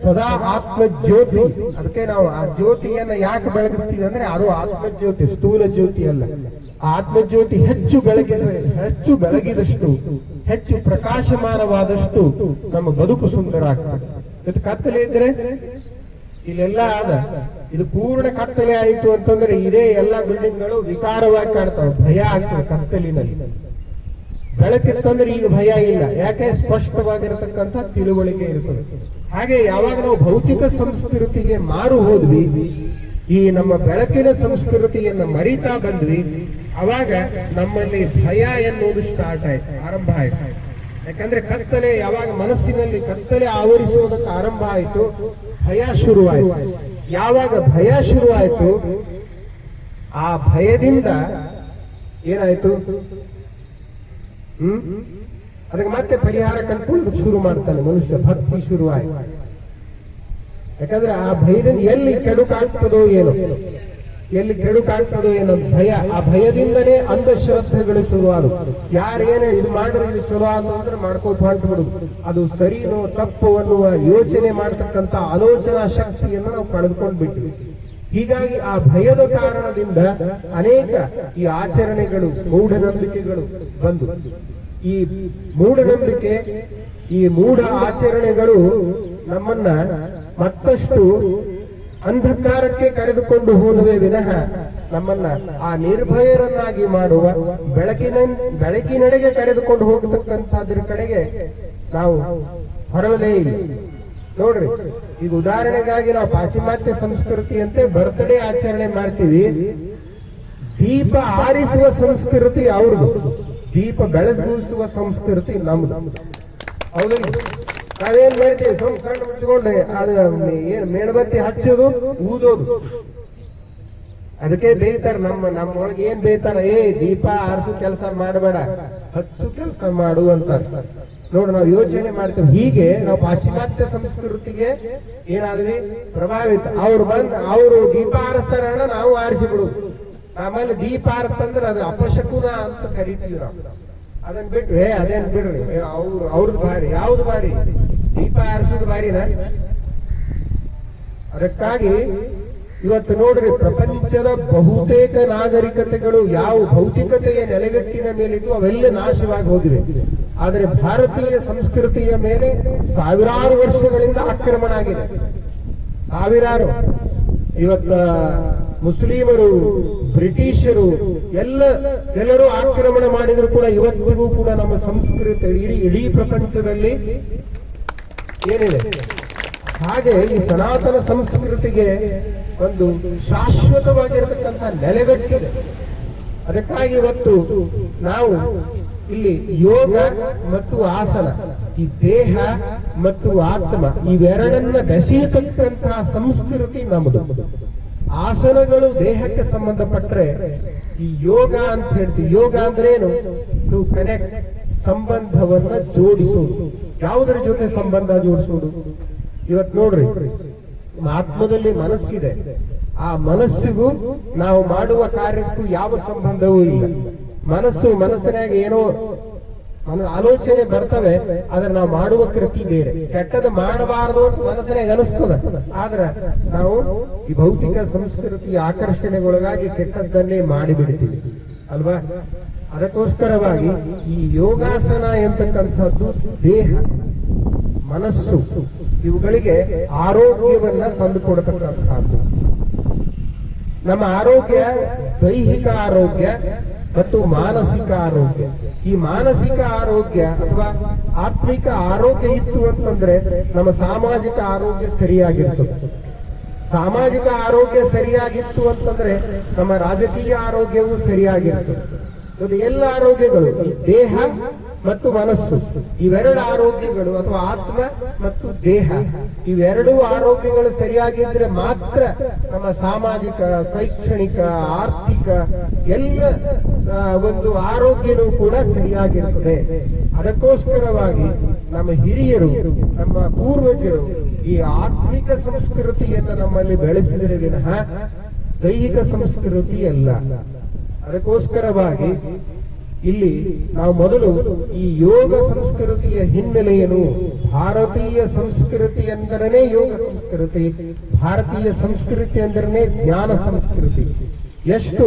ಸದಾ ಆತ್ಮ ಜ್ಯೋತಿ. ಅದಕ್ಕೆ ನಾವು ಆ ಜ್ಯೋತಿಯನ್ನ ಯಾಕೆ ಬೆಳಗಿಸ್ತೀವಿ ಅಂದ್ರೆ ಅದು ಆತ್ಮ ಜ್ಯೋತಿ, ಸ್ಥೂಲ ಜ್ಯೋತಿ ಅಲ್ಲ. ಆತ್ಮ ಜ್ಯೋತಿ ಹೆಚ್ಚು ಬೆಳಗಿದಷ್ಟು, ಹೆಚ್ಚು ಪ್ರಕಾಶಮಾನವಾದಷ್ಟು ನಮ್ಮ ಬದುಕು ಸುಂದರ ಆಗ್ತದೆ. ಇದು ಕತ್ತಲೆ ಇದ್ರೆ ಇಲ್ಲೆಲ್ಲ ಆದ, ಇದು ಪೂರ್ಣ ಕತ್ತಲೆ ಆಯಿತು ಅಂತಂದ್ರೆ ಇದೇ ಎಲ್ಲ ಬಿಲ್ಡಿಂಗ್ಗಳು ವಿಕಾರವಾಗಿ ಕಾಣ್ತಾವೆ, ಭಯ ಆಗ್ತದೆ ಕತ್ತಲಿನಲ್ಲಿ. ಬೆಳಕಿತ್ತಂದ್ರೆ ಈಗ ಭಯ ಇಲ್ಲ, ಯಾಕೆ ಸ್ಪಷ್ಟವಾಗಿರತಕ್ಕಂಥ ತಿಳುವಳಿಕೆ ಇರ್ತದೆ. ಹಾಗೆ ಯಾವಾಗ ನಾವು ಭೌತಿಕ ಸಂಸ್ಕೃತಿಗೆ ಮಾರು ಹೋದ್ವಿ, ಈ ನಮ್ಮ ಬೆಳಕಿನ ಸಂಸ್ಕೃತಿಯನ್ನ ಮರಿತಾ ಬಂದ್ವಿ, ಅವಾಗ ನಮ್ಮಲ್ಲಿ ಭಯ ಎನ್ನುವುದು ಸ್ಟಾರ್ಟ್ ಆಯ್ತು, ಆರಂಭ ಆಯ್ತು. ಯಾಕಂದ್ರೆ ಕತ್ತಲೆ ಯಾವಾಗ ಮನಸ್ಸಿನಲ್ಲಿ ಕತ್ತಲೆ ಆವರಿಸುವುದಕ್ಕೆ ಆರಂಭ ಆಯ್ತು, ಭಯ ಶುರುವಾಯ್ತು. ಯಾವಾಗ ಭಯ ಶುರುವಾಯ್ತು, ಆ ಭಯದಿಂದ ಏನಾಯ್ತು, ಅದಕ್ಕೆ ಮತ್ತೆ ಪರಿಹಾರ ಕಂಡುಕೊಳ್ಳೋದಕ್ಕೆ ಶುರು ಮಾಡ್ತಾನೆ ಮನುಷ್ಯ, ಭಕ್ತಿ ಶುರುವಾಯ್ತು. ಯಾಕಂದ್ರೆ ಆ ಭಯದಿಂದ ಎಲ್ಲಿ ಕೆಡುಕಾಗ್ತದೋ ಏನೋ, ಎಲ್ಲಿ ಕೆಡುಕಾಗ್ತದೋ ಏನೋ ಭಯ, ಆ ಭಯದಿಂದನೇ ಅಂಧಶ್ರದ್ಧೆಗಳು ಶುರುವಾದವು. ಯಾರೇನೇ ಇದು ಮಾಡ್ರೆ ಇದು ಚಲೋ ಅಂದ್ರೆ ಮಾಡ್ಕೋತ ಹೊಂಟ್ಬಿಡುದು, ಅದು ಸರಿನೋ ತಪ್ಪು ಅನ್ನುವ ಯೋಚನೆ ಮಾಡತಕ್ಕಂತ ಆಲೋಚನಾ ಶಕ್ತಿಯನ್ನು ನಾವು ಕಳೆದುಕೊಂಡು ಬಿಟ್ವಿ. ಹೀಗಾಗಿ ಆ ಭಯದ ಕಾರಣದಿಂದ ಅನೇಕ ಈ ಆಚರಣೆಗಳು, ಮೂಢನಂಬಿಕೆಗಳು ಬಂದು, ಈ ಮೂಢನಂಬಿಕೆ, ಈ ಮೂಢ ಆಚರಣೆಗಳು ನಮ್ಮನ್ನ ಮತ್ತಷ್ಟು ಅಂಧಕಾರಕ್ಕೆ ಕರೆದುಕೊಂಡು ಹೋದವೇ ವಿನಃ ನಮ್ಮನ್ನ ಆ ನಿರ್ಭಯರನ್ನಾಗಿ ಮಾಡುವ ಬೆಳಕಿನೆಡೆಗೆ ಕರೆದುಕೊಂಡು ಹೋಗತಕ್ಕಂಥದ್ರ ಕಡೆಗೆ ನಾವು ಹೊರಳಲೇ ಇಲ್ಲ. ನೋಡ್ರಿ, ಈಗ ಉದಾಹರಣೆಗಾಗಿ ನಾವು ಪಾಶ್ಚಿಮಾತ್ಯ ಸಂಸ್ಕೃತಿಯಂತೆ ಬರ್ತ್ಡೇ ಆಚರಣೆ ಮಾಡ್ತೀವಿ, ದೀಪ ಆರಿಸುವ ಸಂಸ್ಕೃತಿ ಅವ್ರದ್ದು, ದೀಪ ಬೆಳಗಿಸುವ ಸಂಸ್ಕೃತಿ ನಮ್ದು. ಹೌದಿಲ್ಲ? ನಾವೇನ್ ಮಾಡ್ತೀವಿ, ಕಣ್ಣು ಮುಚ್ಚಿಕೊಂಡು ಅದು ಏನ್ ಮೇಣಬತ್ತಿ ಹಚ್ಚೋದು, ಊದೋದು. ಅದಕ್ಕೆ ಬೇಯ್ತಾರ, ನಮ್ಮೊಳಗೆ ಏನ್ ಬೇಯ್ತಾರ, ದೀಪ ಆರಿಸು ಕೆಲಸ ಮಾಡಬೇಡ, ಹಚ್ಚು ಕೆಲಸ ಮಾಡು ಅಂತ. ನೋಡಿ, ನಾವು ಯೋಚನೆ ಮಾಡ್ತೇವೆ. ಹೀಗೆ ನಾವು ಪಾಶ್ಚಿಮಾತ್ಯ ಸಂಸ್ಕೃತಿಗೆ ಏನಾದ್ವಿ ಪ್ರಭಾವಿತ. ಅವರು ದೀಪ ಆರಿಸ್ತಾರಣ, ನಾವು ಆರಿಸಿ ಬಿಡುದು. ಆಮೇಲೆ ದೀಪ ಆರ್ತಂದ್ರೆ ಅದು ಅಪಶಕುನ ಅಂತ ಕರಿತೀವಿ ನಾವು. ಅದನ್ನ ಬಿಟ್ಟು ಅದೇನ್ ಬಿಡ್ರಿ, ಅವ್ರದ್ದು ಭಾರಿ, ಯಾವ್ದು ಭಾರಿ, ದೀಪ ಆರಿಸೋದು ಭಾರಿನ. ಅದಕ್ಕಾಗಿ ಇವತ್ತು ನೋಡ್ರಿ, ಪ್ರಪಂಚದ ಬಹುತೇಕ ನಾಗರಿಕತೆಗಳು ಯಾವ ಭೌತಿಕತೆಯ ನೆಲೆಗಟ್ಟಿನ ಮೇಲಿದ್ದು ಅವೆಲ್ಲ ನಾಶವಾಗಿ ಹೋಗಿವೆ. ಆದರೆ ಭಾರತೀಯ ಸಂಸ್ಕೃತಿಯ ಮೇಲೆ ಸಾವಿರಾರು ವರ್ಷಗಳಿಂದ ಆಕ್ರಮಣ ಆಗಿದೆ, ಸಾವಿರಾರು. ಇವತ್ತ ಮುಸ್ಲಿಮರು, ಬ್ರಿಟಿಷರು ಎಲ್ಲರೂ ಆಕ್ರಮಣ ಮಾಡಿದ್ರು ಕೂಡ ಇವತ್ತಿಗೂ ಕೂಡ ನಮ್ಮ ಸಂಸ್ಕೃತಿ ಇಡೀ ಪ್ರಪಂಚದಲ್ಲಿ ಏನಿದೆ. ಹಾಗೆ ಈ ಸನಾತನ ಸಂಸ್ಕೃತಿಗೆ ಒಂದು ಶಾಶ್ವತವಾಗಿರತಕ್ಕಂಥ ನೆಲೆಗಟ್ಟಿದೆ. ಅದಕ್ಕಾಗಿ ಇವತ್ತು ನಾವು ಇಲ್ಲಿ ಯೋಗ ಮತ್ತು ಆಸನ, ಈ ದೇಹ ಮತ್ತು ಆತ್ಮ ಇವೆರಡನ್ನ ಬೆಸೆಯತಕ್ಕಂತಹ ಸಂಸ್ಕೃತಿ ನಮ್ಮದು. ಆಸನಗಳು ದೇಹಕ್ಕೆ ಸಂಬಂಧಪಟ್ಟರೆ, ಈ ಯೋಗ ಅಂತ ಹೇಳ್ತೀವಿ. ಯೋಗ ಅಂದ್ರೆ ಏನು? ಟು ಕನೆಕ್ಟ್, ಸಂಬಂಧವನ್ನ ಜೋಡಿಸೋದು. ಯಾವುದರ ಜೊತೆ ಸಂಬಂಧ ಜೋಡಿಸೋದು? ಇವತ್ತು ನೋಡ್ರಿ, ಆತ್ಮದಲ್ಲಿ ಮನಸ್ಸಿದೆ, ಆ ಮನಸ್ಸಿಗೂ ನಾವು ಮಾಡುವ ಕಾರ್ಯಕ್ಕೂ ಯಾವ ಸಂಬಂಧವೂ ಇಲ್ಲ. ಮನಸ್ಸಿನಾಗ ಏನೋ ಆಲೋಚನೆ ಬರ್ತವೆ, ಆದ್ರೆ ನಾವು ಮಾಡುವ ಕೃತಿ ಬೇರೆ. ಕೆಟ್ಟದ್ದು ಮಾಡಬಾರದು ಅಂತ ಮನಸ್ಸಿನಾಗ ಅನಿಸ್ತದ, ಆದ್ರೆ ನಾವು ಈ ಭೌತಿಕ ಸಂಸ್ಕೃತಿಯ ಆಕರ್ಷಣೆಗೊಳಗಾಗಿ ಕೆಟ್ಟದ್ದನ್ನೇ ಮಾಡಿಬಿಡ್ತೀವಿ ಅಲ್ವಾ? ಅದಕ್ಕೋಸ್ಕರವಾಗಿ ಈ ಯೋಗಾಸನ ಎಂತಕ್ಕಂಥದ್ದು ದೇಹ, ಮನಸ್ಸು ಇವುಗಳಿಗೆ ಆರೋಗ್ಯವನ್ನ ತಂದುಕೊಡತಕ್ಕಂಥದ್ದು. ನಮ್ಮ ಆರೋಗ್ಯ ದೈಹಿಕ ಆರೋಗ್ಯ ಮತ್ತು ಮಾನಸಿಕ ಆರೋಗ್ಯ. ಈ ಮಾನಸಿಕ ಆರೋಗ್ಯ ಅಥವಾ ಆತ್ಮಿಕ ಆರೋಗ್ಯ ಇತ್ತು ಅಂತಂದ್ರೆ ನಮ್ಮ ಸಾಮಾಜಿಕ ಆರೋಗ್ಯ ಸರಿಯಾಗಿರ್ತದೆ. ಸಾಮಾಜಿಕ ಆರೋಗ್ಯ ಸರಿಯಾಗಿತ್ತು ಅಂತಂದ್ರೆ ನಮ್ಮ ರಾಜಕೀಯ ಆರೋಗ್ಯವೂ ಸರಿಯಾಗಿರ್ತದೆ. ಎಲ್ಲ ಆರೋಗ್ಯಗಳು, ಈ ದೇಹ ಮತ್ತು ಮನಸ್ಸು ಇವೆರಡು ಆರೋಗ್ಯಗಳು ಅಥವಾ ಆತ್ಮ ಮತ್ತು ದೇಹ ಇವೆರಡೂ ಆರೋಗ್ಯಗಳು ಸರಿಯಾಗಿದ್ರೆ ಮಾತ್ರ ನಮ್ಮ ಸಾಮಾಜಿಕ, ಶೈಕ್ಷಣಿಕ, ಆರ್ಥಿಕ ಎಲ್ಲ ಒಂದು ಆರೋಗ್ಯನೂ ಕೂಡ ಸರಿಯಾಗಿರ್ತದೆ. ಅದಕ್ಕೋಸ್ಕರವಾಗಿ ನಮ್ಮ ಹಿರಿಯರು, ನಮ್ಮ ಪೂರ್ವಜರು ಈ ಆತ್ಮಿಕ ಸಂಸ್ಕೃತಿಯನ್ನು ನಮ್ಮಲ್ಲಿ ಬೆಳೆಸಿದರೆ ವಿನಃ ದೈಹಿಕ ಸಂಸ್ಕೃತಿ ಅಲ್ಲ. ಅದಕ್ಕೋಸ್ಕರವಾಗಿ ಇಲ್ಲಿ ನಾವು ಮೊದಲು ಈ ಯೋಗ ಸಂಸ್ಕೃತಿಯ ಹಿನ್ನೆಲೆಯನ್ನು, ಭಾರತೀಯ ಸಂಸ್ಕೃತಿ ಎಂದರನೇ ಯೋಗ ಸಂಸ್ಕೃತಿ, ಭಾರತೀಯ ಸಂಸ್ಕೃತಿ ಎಂದರನೇ ಜ್ಞಾನ ಸಂಸ್ಕೃತಿ. ಎಷ್ಟು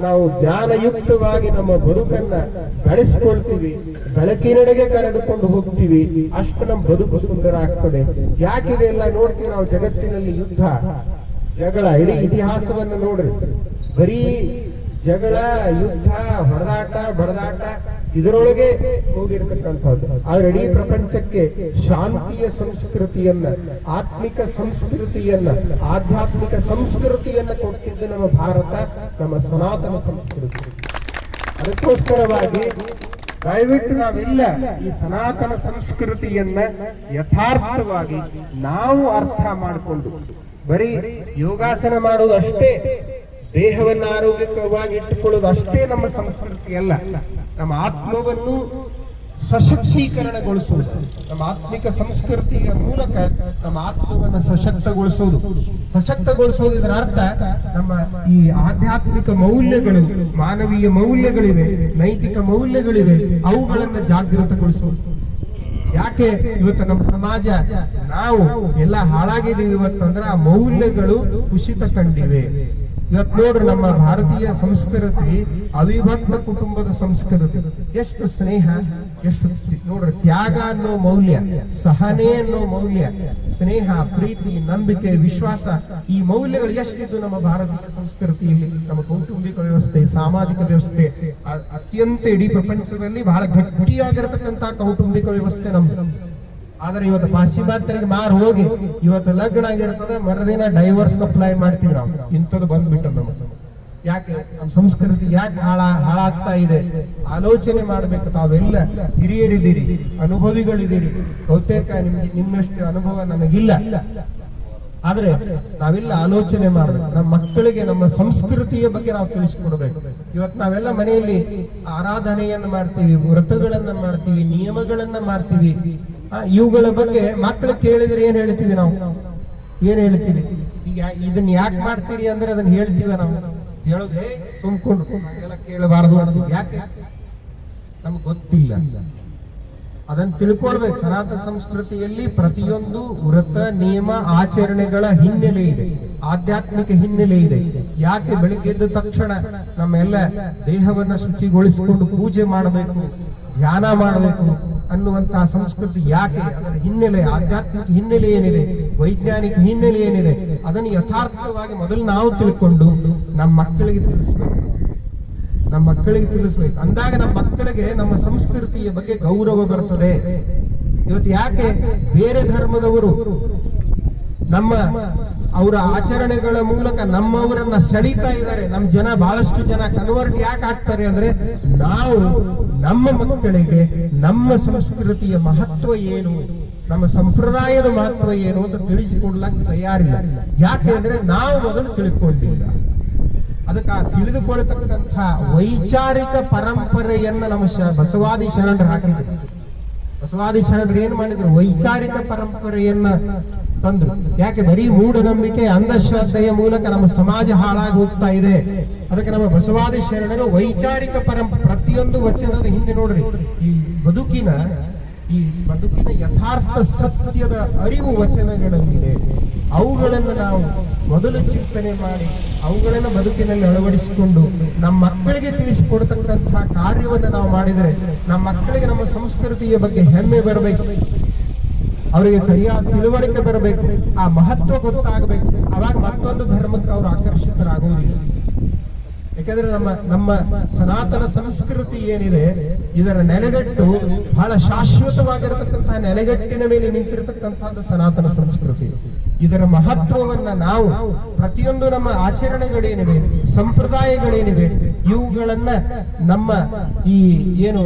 ನಾವು ಜ್ಞಾನಯುಕ್ತವಾಗಿ ನಮ್ಮ ಬದುಕನ್ನ ಬೆಳೆಸಿಕೊಳ್ತೀವಿ, ಬೆಳಕಿನೆಡೆಗೆ ಕಳೆದುಕೊಂಡು ಹೋಗ್ತೀವಿ, ಅಷ್ಟು ನಮ್ಮ ಬದುಕು ಸುಂದರ ಆಗ್ತದೆ. ಯಾಕಿದೆ ಎಲ್ಲ ನೋಡ್ತೀವಿ ನಾವು ಜಗತ್ತಿನಲ್ಲಿ, ಯುದ್ಧ ಜಗಳ, ಇಡೀ ಇತಿಹಾಸವನ್ನು ನೋಡ್ರಿ, ಬರೀ ಜಗಳ, ಯುದ್ಧ, ಹೊಡೆದಾಟ, ಬಡದಾಟ ಇದರೊಳಗೆ ಹೋಗಿರ್ತಕ್ಕಂಥದ್ದು. ಆದ್ರೆ ಇಡೀ ಪ್ರಪಂಚಕ್ಕೆ ಶಾಂತಿಯ ಸಂಸ್ಕೃತಿಯನ್ನ, ಆತ್ಮಿಕ ಸಂಸ್ಕೃತಿಯನ್ನ, ಆಧ್ಯಾತ್ಮಿಕ ಸಂಸ್ಕೃತಿಯನ್ನ ಕೊಟ್ಟಿದ್ದು ನಮ್ಮ ಭಾರತ, ನಮ್ಮ ಸನಾತನ ಸಂಸ್ಕೃತಿ. ಅದಕ್ಕೋಸ್ಕರವಾಗಿ ದಯವಿಟ್ಟು ನಾವೆಲ್ಲ ಈ ಸನಾತನ ಸಂಸ್ಕೃತಿಯನ್ನ ಯಥಾರ್ಥವಾಗಿ ನಾವು ಅರ್ಥ ಮಾಡಿಕೊಂಡು, ಬರೀ ಯೋಗಾಸನ ಮಾಡುವುದು ಅಷ್ಟೇ, ದೇಹವನ್ನು ಆರೋಗ್ಯಕರವಾಗಿ ಇಟ್ಟುಕೊಳ್ಳೋದು ಅಷ್ಟೇ ನಮ್ಮ ಸಂಸ್ಕೃತಿ ಅಲ್ಲ. ನಮ್ಮ ಆತ್ಮವನ್ನು ಸಶಕ್ತೀಕರಣಗೊಳಿಸುವುದು, ನಮ್ಮ ಆತ್ಮಿಕ ಸಂಸ್ಕೃತಿಯ ಮೂಲಕ ನಮ್ಮ ಆತ್ಮವನ್ನು ಸಶಕ್ತಗೊಳಿಸುವುದು ಇದರ ಅರ್ಥ ನಮ್ಮ ಈ ಆಧ್ಯಾತ್ಮಿಕ ಮೌಲ್ಯಗಳು, ಮಾನವೀಯ ಮೌಲ್ಯಗಳಿವೆ, ನೈತಿಕ ಮೌಲ್ಯಗಳಿವೆ, ಅವುಗಳನ್ನು ಜಾಗೃತಗೊಳಿಸುವುದು. ಯಾಕೆ ಇವತ್ತು ನಮ್ಮ ಸಮಾಜ ನಾವು ಎಲ್ಲ ಹಾಳಾಗಿದ್ದೀವಿ ಇವತ್ತಂದ್ರೆ ಆ ಮೌಲ್ಯಗಳು ಕುಸಿತ ಕಂಡಿವೆ. ಇವತ್ತು ನೋಡ್ರಿ, ನಮ್ಮ ಭಾರತೀಯ ಸಂಸ್ಕೃತಿ ಅವಿಭಕ್ತ ಕುಟುಂಬದ ಸಂಸ್ಕೃತಿ. ಎಷ್ಟು ಸ್ನೇಹ, ಎಷ್ಟು ನೋಡ್ರಿ, ತ್ಯಾಗ ಅನ್ನೋ ಮೌಲ್ಯ, ಸಹನೆ ಅನ್ನೋ ಮೌಲ್ಯ, ಸ್ನೇಹ, ಪ್ರೀತಿ, ನಂಬಿಕೆ, ವಿಶ್ವಾಸ, ಈ ಮೌಲ್ಯಗಳು ಎಷ್ಟಿದ್ದು ನಮ್ಮ ಭಾರತೀಯ ಸಂಸ್ಕೃತಿಯಲ್ಲಿ. ನಮ್ಮ ಕೌಟುಂಬಿಕ ವ್ಯವಸ್ಥೆ, ಸಾಮಾಜಿಕ ವ್ಯವಸ್ಥೆ ಅತ್ಯಂತ ಇಡೀ ಪ್ರಪಂಚದಲ್ಲಿ ಬಹಳ ಗಟ್ಟಿಯಾಗಿರತಕ್ಕಂತ ಕೌಟುಂಬಿಕ ವ್ಯವಸ್ಥೆ ನಮ್ದು. ಆದ್ರೆ ಇವತ್ತು ಪಾಶ್ಚಿಮಾತ್ಯರಿಗೆ ಮಾರು ಹೋಗಿ ಇವತ್ತು ಲಗ್ನ ಆಗಿರ್ತದೆ, ಮರದಿನ ಡೈವರ್ಸ್ ಅಪ್ಲೈ ಮಾಡ್ತೀವಿ ನಾವು. ಇಂಥದ್ದು ಬಂದ್ಬಿಟ್ಟದ ನಮಗೆ. ಯಾಕೆ ನಮ್ಮ ಸಂಸ್ಕೃತಿ ಯಾಕೆ ಹಾಳಾಗ್ತಾ ಇದೆ? ಆಲೋಚನೆ ಮಾಡ್ಬೇಕು. ತಾವೆಲ್ಲ ಹಿರಿಯರಿದ್ದೀರಿ, ಅನುಭವಿಗಳಿದ್ದೀರಿ, ಬಹುತೇಕ ನಿಮ್ಮಷ್ಟು ಅನುಭವ ನನಗಿಲ್ಲ. ಆದ್ರೆ ನಾವೆಲ್ಲ ಆಲೋಚನೆ ಮಾಡ್ಬೇಕು. ನಮ್ಮ ಮಕ್ಕಳಿಗೆ ನಮ್ಮ ಸಂಸ್ಕೃತಿಯ ಬಗ್ಗೆ ನಾವು ತಿಳಿಸ್ಕೊಡ್ಬೇಕು. ಇವತ್ತು ನಾವೆಲ್ಲ ಮನೆಯಲ್ಲಿ ಆರಾಧನೆಯನ್ನ ಮಾಡ್ತೀವಿ, ವ್ರತಗಳನ್ನ ಮಾಡ್ತೀವಿ, ನಿಯಮಗಳನ್ನ ಮಾಡ್ತೀವಿ. ಇವುಗಳ ಬಗ್ಗೆ ಮಕ್ಕಳು ಕೇಳಿದ್ರೆ ಏನ್ ಹೇಳ್ತೀವಿ ನಾವು? ಏನ್ ಹೇಳ್ತೀವಿ? ಈಗ ಇದನ್ನ ಯಾಕೆ ಮಾಡ್ತೀರಿ ಅಂದ್ರೆ ಅದನ್ನ ಹೇಳ್ತೀವಿ ನಾವು. ಹೇಳೋದೇ ತುಂಬಿಕೊಂಡು ಎಲ್ಲ ಕೇಳಬಾರದು ಅಂತ. ಯಾಕೆ? ನಮ್ಗೆ ಗೊತ್ತಿಲ್ಲ. ಅದನ್ನು ತಿಳ್ಕೊಳ್ಬೇಕು. ಸನಾತನ ಸಂಸ್ಕೃತಿಯಲ್ಲಿ ಪ್ರತಿಯೊಂದು ವ್ರತ, ನಿಯಮ, ಆಚರಣೆಗಳ ಹಿನ್ನೆಲೆ ಇದೆ, ಆಧ್ಯಾತ್ಮಿಕ ಹಿನ್ನೆಲೆ ಇದೆ. ಯಾಕೆ ಬೆಳಿಗ್ಗೆ ಎದ್ದ ತಕ್ಷಣ ನಮ್ಮೆಲ್ಲ ದೇಹವನ್ನ ಶುಚಿಗೊಳಿಸಿಕೊಂಡು ಪೂಜೆ ಮಾಡಬೇಕು, ಧ್ಯಾನ ಮಾಡಬೇಕು ಅನ್ನುವಂತಹ ಸಂಸ್ಕೃತಿ ಯಾಕೆ? ಅದರ ಹಿನ್ನೆಲೆ, ಆಧ್ಯಾತ್ಮಿಕ ಹಿನ್ನೆಲೆ ಏನಿದೆ, ವೈಜ್ಞಾನಿಕ ಹಿನ್ನೆಲೆ ಏನಿದೆ, ಅದನ್ನು ಯಥಾರ್ಥವಾಗಿ ಮೊದಲು ನಾವು ತಿಳ್ಕೊಂಡು ನಮ್ಮ ಮಕ್ಕಳಿಗೆ ತಿಳಿಸ್ಬೇಕು. ಅಂದಾಗ ನಮ್ಮ ಮಕ್ಕಳಿಗೆ ನಮ್ಮ ಸಂಸ್ಕೃತಿಯ ಬಗ್ಗೆ ಗೌರವ ಬರ್ತದೆ. ಇವತ್ತು ಯಾಕೆ ಬೇರೆ ಧರ್ಮದವರು ಅವರ ಆಚರಣೆಗಳ ಮೂಲಕ ನಮ್ಮವರನ್ನ ಸೆಳೀತಾ ಇದ್ದಾರೆ? ನಮ್ಮ ಜನ, ಬಹಳಷ್ಟು ಜನ ಕನ್ವರ್ಟ್ ಯಾಕೆ ಆಗ್ತಾರೆ ಅಂದ್ರೆ, ನಾವು ನಮ್ಮ ಮಕ್ಕಳಿಗೆ ನಮ್ಮ ಸಂಸ್ಕೃತಿಯ ಮಹತ್ವ ಏನು, ನಮ್ಮ ಸಂಪ್ರದಾಯದ ಮಹತ್ವ ಏನು ಅಂತ ತಿಳಿಸಿಕೊಡ್ಲಕ್ಕೆ ತಯಾರಿಲ್ಲ. ಯಾಕೆ ಅಂದ್ರೆ ನಾವು ಮೊದಲು ತಿಳ್ಕೊಂಡಿಲ್ಲ. ಅದಕ್ಕೆ ತಿಳಿದುಕೊಳ್ತಕ್ಕಂಥ ವೈಚಾರಿಕ ಪರಂಪರೆಯನ್ನ ನಮ್ಮ ಬಸವಾದಿ ಶರಣರು ಹಾಕಿದ್ರು. ಬಸವಾದಿ ಶರಣರು ಏನ್ ಮಾಡಿದ್ರು? ವೈಚಾರಿಕ ಪರಂಪರೆಯನ್ನ ತಂದ್ರು. ಯಾಕೆ? ಬರೀ ಮೂಢನಂಬಿಕೆ, ಅಂಧಶ್ರದ್ಧೆಯ ಮೂಲಕ ನಮ್ಮ ಸಮಾಜ ಹಾಳಾಗಿ ಹೋಗ್ತಾ ಇದೆ. ಅದಕ್ಕೆ ನಮ್ಮ ಬಸವಾದಿ ಶರಣರು ವೈಚಾರಿಕ ಪ್ರತಿಯೊಂದು ವಚನದ ಹಿಂದೆ ನೋಡ್ರಿ, ಈ ಬದುಕಿನ ಯಥಾರ್ಥ ಸತ್ಯದ ಅರಿವು ವಚನಗಳಲ್ಲಿದೆ. ಅವುಗಳನ್ನು ನಾವು ಮೊದಲು ಚಿಂತನೆ ಮಾಡಿ ಅವುಗಳನ್ನು ಬದುಕಿನಲ್ಲಿ ಅಳವಡಿಸಿಕೊಂಡು ನಮ್ಮ ಮಕ್ಕಳಿಗೆ ತಿಳಿಸಿಕೊಡ್ತಕ್ಕಂತಹ ಕಾರ್ಯವನ್ನು ನಾವು ಮಾಡಿದರೆ ನಮ್ಮ ಮಕ್ಕಳಿಗೆ ನಮ್ಮ ಸಂಸ್ಕೃತಿಯ ಬಗ್ಗೆ ಹೆಮ್ಮೆ ಬರಬೇಕು, ಅವರಿಗೆ ಸರಿಯಾದ ತಿಳುವಳಿಕೆ ಬರಬೇಕು, ಆ ಮಹತ್ವ ಗೊತ್ತಾಗಬೇಕು. ಅವಾಗ ಮತ್ತೊಂದು ಧರ್ಮಕ್ಕೆ ಅವರು ಆಕರ್ಷಿತರಾಗುವುದಿಲ್ಲ. ಯಾಕಂದ್ರೆ ನಮ್ಮ ಸನಾತನ ಸಂಸ್ಕೃತಿ ಏನಿದೆ, ಇದರ ನೆಲೆಗಟ್ಟು ಬಹಳ ಶಾಶ್ವತವಾಗಿರತಕ್ಕಂತಹ ನೆಲೆಗಟ್ಟಿನ ಮೇಲೆ ನಿಂತಿರತಕ್ಕಂತಹದ್ದು ಸನಾತನ ಸಂಸ್ಕೃತಿ. ಇದರ ಮಹತ್ವವನ್ನ ನಾವು ಪ್ರತಿಯೊಂದು ನಮ್ಮ ಆಚರಣೆಗಳೇನಿವೆ, ಸಂಪ್ರದಾಯಗಳೇನಿವೆ, ಇವುಗಳನ್ನ ನಮ್ಮ ಈ ಏನು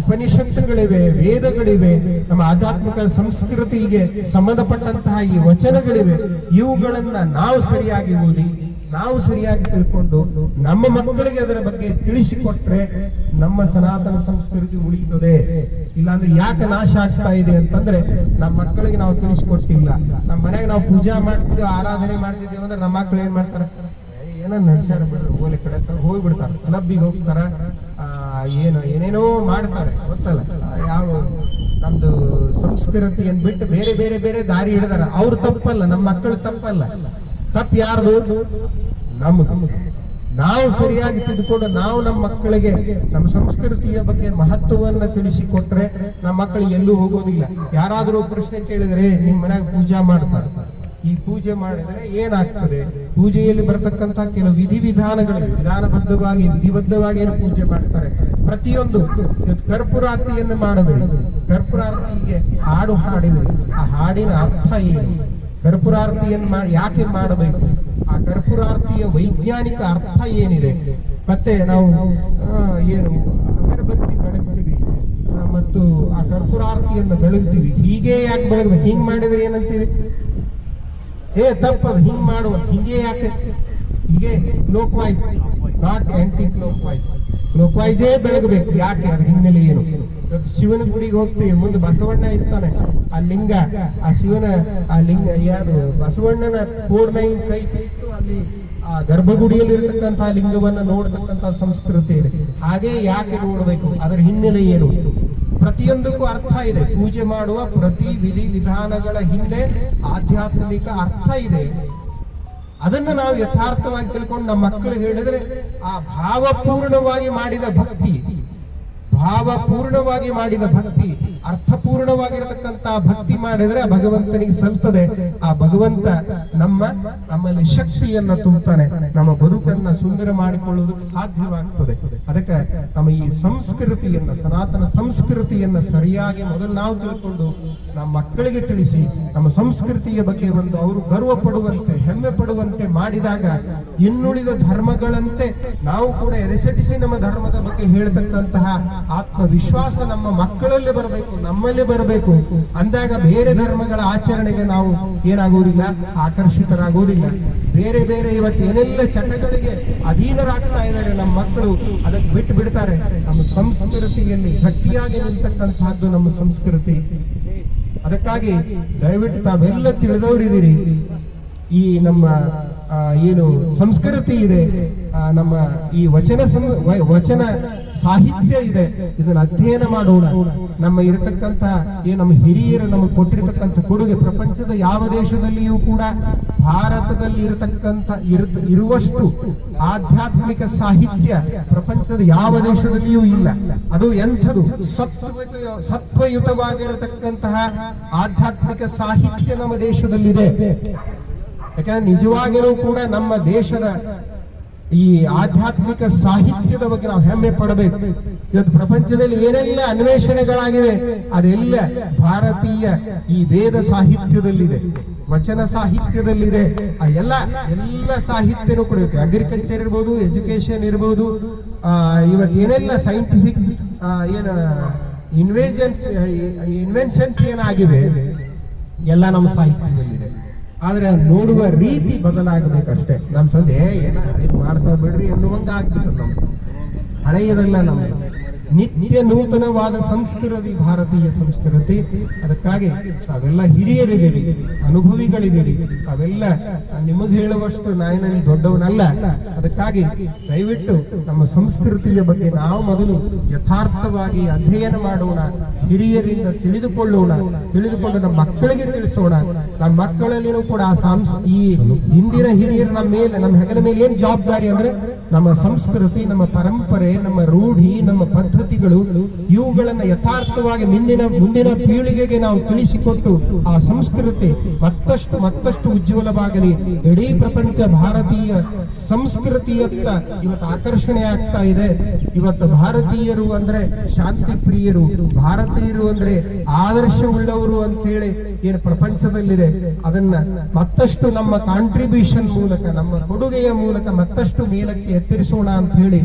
ಉಪನಿಷತ್ತುಗಳಿವೆ, ವೇದಗಳಿವೆ, ನಮ್ಮ ಆಧ್ಯಾತ್ಮಿಕ ಸಂಸ್ಕೃತಿಗೆ ಸಂಬಂಧಪಟ್ಟಂತಹ ಈ ವಚನಗಳಿವೆ, ಇವುಗಳನ್ನ ನಾವು ಸರಿಯಾಗಿ ಓದಿ, ನಾವು ಸರಿಯಾಗಿ ತಿಳ್ಕೊಂಡು ನಮ್ಮ ಮಕ್ಕಳಿಗೆ ಅದರ ಬಗ್ಗೆ ತಿಳಿಸಿಕೊಟ್ರೆ ನಮ್ಮ ಸನಾತನ ಸಂಸ್ಕೃತಿ ಉಳಿಯುತ್ತದೆ. ಇಲ್ಲಾಂದ್ರೆ ಯಾಕೆ ನಾಶ ಆಗ್ತಾ ಇದೆ ಅಂತಂದ್ರೆ ನಮ್ಮ ಮಕ್ಕಳಿಗೆ ನಾವು ತಿಳಿಸಿಕೊಟ್ಟಿಲ್ಲ. ನಮ್ಮ ಮನೆಗೆ ನಾವು ಪೂಜಾ ಮಾಡ್ತಿದ್ದೇವೆ, ಆರಾಧನೆ ಮಾಡ್ತಿದ್ದೇವೆ ಅಂದ್ರೆ ನಮ್ಮ ಮಕ್ಕಳು ಏನ್ ಮಾಡ್ತಾರೆ? ಏನೋ ನಡ್ಸ್ಯಾರ ಬಿಡ್ರಿ, ಹೋಗ್ಲಿ ಕಡೆ ಹೋಗ್ಬಿಡ್ತಾರ, ಕ್ಲಬ್ಬಿಗೆ ಹೋಗ್ತಾರ, ಏನೇನೋ ಮಾಡ್ತಾರೆ ಗೊತ್ತಲ್ಲ. ಯಾವ ನಮ್ದು ಸಂಸ್ಕೃತಿಯನ್ನು ಬಿಟ್ಟು ಬೇರೆ ಬೇರೆ ಬೇರೆ ದಾರಿ ಹಿಡಿದಾರ. ಅವ್ರು ತಪ್ಪಲ್ಲ, ನಮ್ಮ ಮಕ್ಕಳು ತಪ್ಪಲ್ಲ. ತಪ್ಪು ಯಾರ್ದು? ನಮ್ದು. ನಾವು ಸರಿಯಾಗಿ ತಿದ್ದುಕೊಂಡು ನಾವು ನಮ್ಮ ಮಕ್ಕಳಿಗೆ ನಮ್ಮ ಸಂಸ್ಕೃತಿಯ ಬಗ್ಗೆ ಮಹತ್ವವನ್ನು ತಿಳಿಸಿಕೊಟ್ರೆ ನಮ್ಮ ಮಕ್ಕಳಿಗೆ ಎಲ್ಲೂ ಹೋಗೋದಿಲ್ಲ. ಯಾರಾದರೂ ಪ್ರಶ್ನೆ ಕೇಳಿದ್ರೆ ನಿಮ್ಮ ಮನೆಯಾಗ ಪೂಜಾ ಮಾಡ್ತಾರೆ, ಈ ಪೂಜೆ ಮಾಡಿದರೆ ಏನಾಗ್ತದೆ? ಪೂಜೆಯಲ್ಲಿ ಬರತಕ್ಕಂತ ಕೆಲವು ವಿಧಿವಿಧಾನಗಳು ವಿಧಿಬದ್ಧವಾಗಿ ಏನು ಪೂಜೆ ಮಾಡ್ತಾರೆ. ಪ್ರತಿಯೊಂದು ಕರ್ಪೂರಾರ್ತಿಯನ್ನು ಮಾಡಿದ್ರಿ, ಕರ್ಪೂರಾರ್ತಿಗೆ ಹಾಡು ಹಾಡಿದ್ರಿ, ಆ ಹಾಡಿನ ಅರ್ಥ ಏನು? ಕರ್ಪೂರಾರ್ತಿಯನ್ನು ಯಾಕೆ ಮಾಡಬೇಕು? ಆ ಕರ್ಪೂರಾರ್ತಿಯ ವೈಜ್ಞಾನಿಕ ಅರ್ಥ ಏನಿದೆ? ಮತ್ತೆ ನಾವು ಏನು ಅಗರಬತ್ತಿ ಬೆಳಗ್ತೀವಿ ಮತ್ತು ಆ ಕರ್ಪೂರಾರ್ತಿಯನ್ನು ಬೆಳಗ್ತೀವಿ, ಹೀಗೆ ಯಾಕೆ ಬೆಳಗ್ಬೇಕು? ಹಿಂಗ್ ಮಾಡಿದ್ರೆ ಏನಂತೀವಿ? ತಪ್ಪದು, ಹಿಂಗ್ ಮಾಡುವ. ಹಿಂಗೆ ಯಾಕೆ? ಹೀಗೆ clockwise, not anticlockwise. ಕ್ಲೋಕ್ ವೈಸೇ ಬೆಳಗಬೇಕು. ಯಾಕೆ? ಅದ್ರ ಹಿನ್ನೆಲೆ ಏನು? ಇವತ್ತು ಶಿವನ ಗುಡಿಗೆ ಹೋಗ್ತೀವಿ, ಮುಂದೆ ಬಸವಣ್ಣ ಇರ್ತಾನೆ, ಆ ಲಿಂಗ, ಆ ಶಿವನ ಆ ಲಿಂಗ ಯಾರು ಬಸವಣ್ಣನ ಕೋಡ್ಮೈನ್ ಕೈ ಇಟ್ಟು ಅಲ್ಲಿ ಆ ಗರ್ಭಗುಡಿಯಲ್ಲಿ ಇರತಕ್ಕಂತಹ ಲಿಂಗವನ್ನ ನೋಡ್ತಕ್ಕಂತಹ ಸಂಸ್ಕೃತಿ ಇದೆ. ಹಾಗೆ ಯಾಕೆ ನೋಡ್ಬೇಕು? ಅದರ ಹಿನ್ನೆಲೆ ಏನು? ಪ್ರತಿಯೊಂದಕ್ಕೂ ಅರ್ಥ ಇದೆ. ಪೂಜೆ ಮಾಡುವ ಪ್ರತಿ ವಿಧಿ ವಿಧಾನಗಳ ಹಿಂದೆ ಆಧ್ಯಾತ್ಮಿಕ ಅರ್ಥ ಇದೆ. ಅದನ್ನು ನಾವು ಯಥಾರ್ಥವಾಗಿ ತಿಳ್ಕೊಂಡು ನಮ್ಮ ಮಕ್ಕಳಿಗೆ ಹೇಳಿದ್ರೆ ಆ ಭಾವಪೂರ್ಣವಾಗಿ ಮಾಡಿದ ಭಕ್ತಿ, ಅರ್ಥಪೂರ್ಣವಾಗಿರತಕ್ಕಂತಹ ಭಕ್ತಿ ಮಾಡಿದ್ರೆ ಆ ಭಗವಂತನಿಗೆ ಸಲ್ತದೆ. ಆ ಭಗವಂತ ನಮ್ಮಲ್ಲಿ ಶಕ್ತಿಯನ್ನ ತುಂಬುತ್ತಾನೆ, ನಮ್ಮ ಬದುಕನ್ನ ಸುಂದರ ಮಾಡಿಕೊಳ್ಳುವುದಕ್ಕೆ ಸಾಧ್ಯವಾಗ್ತದೆ. ಅದಕ್ಕೆ ನಮ್ಮ ಈ ಸಂಸ್ಕೃತಿಯನ್ನ, ಸನಾತನ ಸಂಸ್ಕೃತಿಯನ್ನ ಸರಿಯಾಗಿ ಮೊದಲು ನಾವು ತಿಳ್ಕೊಂಡು ನಮ್ಮ ಮಕ್ಕಳಿಗೆ ತಿಳಿಸಿ ನಮ್ಮ ಸಂಸ್ಕೃತಿಯ ಬಗ್ಗೆ ಒಂದು ಅವರು ಗರ್ವ ಪಡುವಂತೆ, ಹೆಮ್ಮೆ ಪಡುವಂತೆ ಮಾಡಿದಾಗ ಇನ್ನುಳಿದ ಧರ್ಮಗಳಂತೆ ನಾವು ಕೂಡ ಎದೆಸೆಟ್ಟಿಸಿ ನಮ್ಮ ಧರ್ಮದ ಬಗ್ಗೆ ಹೇಳ್ತಕ್ಕಂತಹ ಆತ್ಮವಿಶ್ವಾಸ ನಮ್ಮ ಮಕ್ಕಳಲ್ಲಿ ಬರಬೇಕು, ನಮ್ಮಲ್ಲಿ ಬರಬೇಕು. ಅಂದಾಗ ಬೇರೆ ಧರ್ಮಗಳ ಆಚರಣೆಗೆ ನಾವು ಏನಾಗುವುದಿಲ್ಲ, ಆಕರ್ಷಿತರಾಗುವುದಿಲ್ಲ. ಬೇರೆ ಬೇರೆ ಇವತ್ತು ಏನೆಲ್ಲ ಚಟಗಳಿಗೆ ಅಧೀನರಾಗ್ತಾ ಇದ್ದಾರೆ ನಮ್ಮ ಮಕ್ಕಳು, ಅದಕ್ಕೆ ಬಿಟ್ಟು ಬಿಡ್ತಾರೆ. ನಮ್ಮ ಸಂಸ್ಕೃತಿಯಲ್ಲಿ ಗಟ್ಟಿಯಾಗಿ ನಿಲ್ತಕ್ಕಂತಹದ್ದು ನಮ್ಮ ಸಂಸ್ಕೃತಿ. ಅದಕ್ಕಾಗಿ ದಯವಿಟ್ಟು ತಾವೆಲ್ಲ ತಿಳಿದವರಿದ್ದೀರಿ, ಈ ನಮ್ಮ ಏನು ಸಂಸ್ಕೃತಿ ಇದೆ, ನಮ್ಮ ಈ ವಚನ ಸಾಹಿತ್ಯ ಇದೆ, ಇದನ್ನ ಅಧ್ಯಯನ ಮಾಡೋಣ. ನಮ್ಮ ಇರತಕ್ಕಂತ ನಮ್ಮ ಹಿರಿಯರು ನಮಗೆ ಕೊಟ್ಟಿರತಕ್ಕಂಥ ಕೊಡುಗೆ ಪ್ರಪಂಚದ ಯಾವ ದೇಶದಲ್ಲಿಯೂ ಕೂಡ ಭಾರತದಲ್ಲಿ ಇರುವಷ್ಟು ಆಧ್ಯಾತ್ಮಿಕ ಸಾಹಿತ್ಯ ಪ್ರಪಂಚದ ಯಾವ ದೇಶದಲ್ಲಿಯೂ ಇಲ್ಲ. ಅದು ಎಂಥದು? ಸತ್ವಯುತವಾಗಿರತಕ್ಕಂತಹ ಆಧ್ಯಾತ್ಮಿಕ ಸಾಹಿತ್ಯ ನಮ್ಮ ದೇಶದಲ್ಲಿದೆ. ಯಾಕಂದ್ರೆ ನಿಜವಾಗಿಯೂ ಕೂಡ ನಮ್ಮ ದೇಶದ ಈ ಆಧ್ಯಾತ್ಮಿಕ ಸಾಹಿತ್ಯದ ಬಗ್ಗೆ ನಾವು ಹೆಮ್ಮೆ ಪಡಬೇಕು. ಇವತ್ತು ಪ್ರಪಂಚದಲ್ಲಿ ಏನೆಲ್ಲ ಅನ್ವೇಷಣೆಗಳಾಗಿವೆ ಅದೆಲ್ಲ ಭಾರತೀಯ ಈ ವೇದ ಸಾಹಿತ್ಯದಲ್ಲಿದೆ, ವಚನ ಸಾಹಿತ್ಯದಲ್ಲಿದೆ. ಆ ಎಲ್ಲ ಸಾಹಿತ್ಯನೂ ಕೂಡ ಇರುತ್ತೆ. ಅಗ್ರಿಕಲ್ಚರ್ ಇರ್ಬೋದು, ಎಜುಕೇಶನ್ ಇರ್ಬೋದು, ಇವತ್ತು ಏನೆಲ್ಲ ಸೈಂಟಿಫಿಕ್ ಇನ್ವೆನ್ಷನ್ಸ್ ಏನಾಗಿವೆ ಎಲ್ಲ ನಮ್ಮ ಸಾಹಿತ್ಯದಲ್ಲಿದೆ. ಆದ್ರೆ ನೋಡುವ ರೀತಿ ಬದಲಾಗಬೇಕಷ್ಟೇ. ನಮ್ಮ ಸಂದೆ ಏನ್ ಮಾಡ್ತಾ ಬಿಡ್ರಿ ಎನ್ನುವಂಗ ಆಗ್ಬಿಟ್ಟು ನಮ್ದು ಹಳೆಯದಲ್ಲ, ನಮ್ದು ನಿತ್ಯ ನೂತನವಾದ ಸಂಸ್ಕೃತಿ ಭಾರತೀಯ ಸಂಸ್ಕೃತಿ. ಅದಕ್ಕಾಗಿ ತಾವೆಲ್ಲ ಹಿರಿಯರಿದ್ದೀರಿ, ಅನುಭವಿಗಳಿದ್ದೀರಿ, ತಾವೆಲ್ಲ ನಿಮಗೆ ಹೇಳುವಷ್ಟು ನಾಯಿನಲ್ಲಿ ದೊಡ್ಡವನಲ್ಲ. ಅದಕ್ಕಾಗಿ ದಯವಿಟ್ಟು ನಮ್ಮ ಸಂಸ್ಕೃತಿಯ ಬಗ್ಗೆ ನಾವು ಮೊದಲು ಯಥಾರ್ಥವಾಗಿ ಅಧ್ಯಯನ ಮಾಡೋಣ, ಹಿರಿಯರಿಂದ ತಿಳಿದುಕೊಂಡು ನಮ್ಮ ಮಕ್ಕಳಿಗೆ ತಿಳಿಸೋಣ. ನಮ್ಮ ಮಕ್ಕಳಲ್ಲಿನೂ ಕೂಡ ಈ ಹಿಂದಿನ ಹಿರಿಯರು ನಮ್ಮ ಮೇಲೆ, ನಮ್ಮ ಹೆಗಲ ಮೇಲೆ ಏನ್ ಜವಾಬ್ದಾರಿ ಅಂದ್ರೆ ನಮ್ಮ ಸಂಸ್ಕೃತಿ, ನಮ್ಮ ಪರಂಪರೆ, ನಮ್ಮ ರೂಢಿ, ನಮ್ಮ ಪದ್ಧತಿಗಳು, ಇವುಗಳನ್ನ ಯಥಾರ್ಥವಾಗಿ ಮುಂದಿನ ಪೀಳಿಗೆಗೆ ನಾವು ತಿಳಿಸಿಕೊಟ್ಟು ಆ ಸಂಸ್ಕೃತಿ ಮತ್ತಷ್ಟು ಉಜ್ವಲವಾಗಲಿ. ಇಡೀ ಪ್ರಪಂಚ ಭಾರತೀಯ ಸಂಸ್ಕೃತಿಯತ್ತ ಇವತ್ತು ಆಕರ್ಷಣೆ ಆಗ್ತಾ ಇದೆ. ಇವತ್ತು ಭಾರತೀಯರು ಅಂದ್ರೆ ಶಾಂತಿ ಪ್ರಿಯರು, ಭಾರತೀಯರು ಅಂದ್ರೆ ಆದರ್ಶವುಳ್ಳವರು ಅಂತ ಹೇಳಿ ಏನು ಪ್ರಪಂಚದಲ್ಲಿದೆ, ಅದನ್ನ ಮತ್ತಷ್ಟು ನಮ್ಮ ಕಾಂಟ್ರಿಬ್ಯೂಷನ್ ಮೂಲಕ, ನಮ್ಮ ಕೊಡುಗೆಯ ಮೂಲಕ ಮತ್ತಷ್ಟು ಮೇಲಕ್ಕೆ ಎತ್ತರಿಸೋಣ ಅಂತ ಹೇಳಿ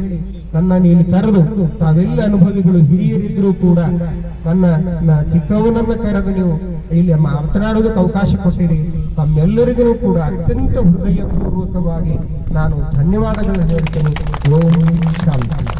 ನನ್ನ ಇಲ್ಲಿ ಕರೆದು, ತಾವೆಲ್ಲ ಅನುಭವಿಗಳು ಹಿರಿಯರಿದ್ರೂ ಕೂಡ ನನ್ನ ಚಿಕ್ಕವನನ್ನ ಕರೆದು ನೀವು ಇಲ್ಲಿ ಮಾತನಾಡೋದಕ್ಕೆ ಅವಕಾಶ ಕೊಟ್ಟಿರಿ. ತಮ್ಮೆಲ್ಲರಿಗೂ ಕೂಡ ಅತ್ಯಂತ ಹೃದಯಪೂರ್ವಕವಾಗಿ ನಾನು ಧನ್ಯವಾದಗಳನ್ನು ಹೇಳ್ತೇನೆ. ಓಂ ಶಾಂತಿ.